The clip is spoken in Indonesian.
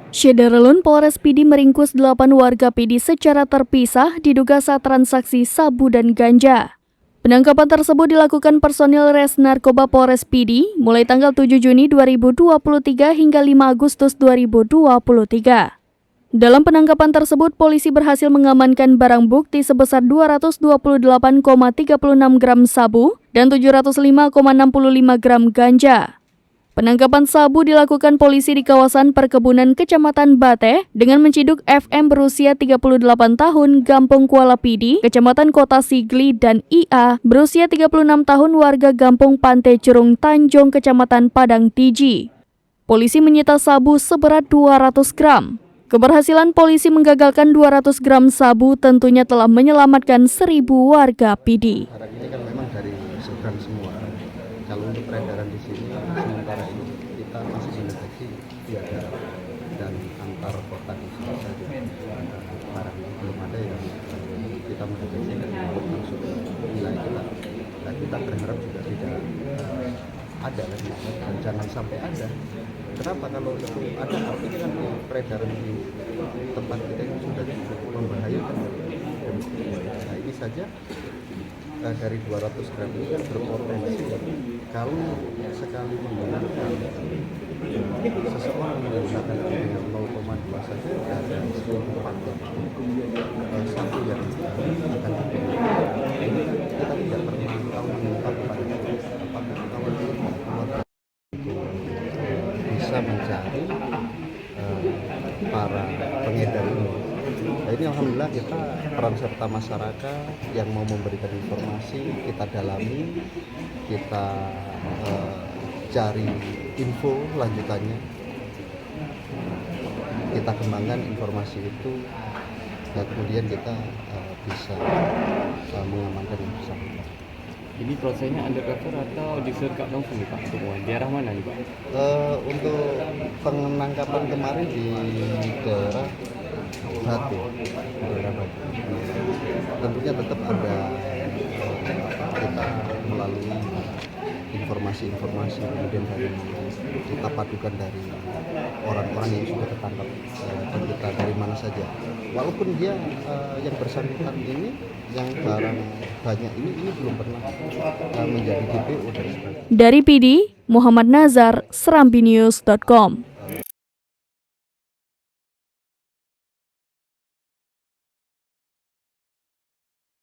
Syederlun, Polres Pidi meringkus 8 warga Pidi secara terpisah diduga saat transaksi sabu dan ganja. Penangkapan tersebut dilakukan personil Res Narkoba Polres Pidi mulai tanggal 7 Juni 2023 hingga 5 Agustus 2023. Dalam penangkapan tersebut, polisi berhasil mengamankan barang bukti sebesar 228,36 gram sabu dan 705,65 gram ganja. Penangkapan sabu dilakukan polisi di kawasan perkebunan Kecamatan Bate dengan menciduk FM berusia 38 tahun Gampung Kuala Pidi, Kecamatan Kota Sigli, dan IA berusia 36 tahun warga Gampung Pantai Curung Tanjung, Kecamatan Padang Tiji. Polisi menyita sabu seberat 200 gram. Keberhasilan polisi menggagalkan 200 gram sabu tentunya telah menyelamatkan 1.000 warga Pidi. Barang ini kan memang dari seberang semua. Kalau untuk peredaran di sini sementara ini kita masih mendeteksi via darat dan antar kota di sini saja. Barang ini belum ada yang kita mendeteksi dan langsung ke wilayah kita. Dan kita berharap juga tidak ada lagi dan jangan sampai ada. Kenapa kalau itu ada? Artinya kan peredaran di tempat kita itu sudah cukup membahayakan. Nah ini saja dari 200 gram ini kan berpotensi kalau sekali menggunakan seseorang menggunakan dengan 0,2 saja ada 10 paket satu yang akan digunakan. Ini kan kita tidak pernah tahu mengungkap apakah kawan keluarga bisa mencari para pengedar ini. Nah ini alhamdulillah kita peran serta masyarakat yang mau memberikan informasi kita dalami, kita cari info lanjutannya, kita kembangkan informasi itu dan kemudian kita bisa mengamankan yang bersangkutan. Ini prosesnya undercover atau disergap langsung nih Pak? Untuk daerah mana nih Pak? Untuk penangkapan kemarin di daerah Batu. Tentunya tetap ada kita melalui informasi-informasi kemudian dari kita padukan dari orang-orang yang sudah ketangkap dan kita dari mana saja. Walaupun dia yang bersangkutan ini yang barang banyak ini belum pernah menjadi DPO dan sebagainya. Dari Pidi, Muhammad Nazar, SerambiNews.com.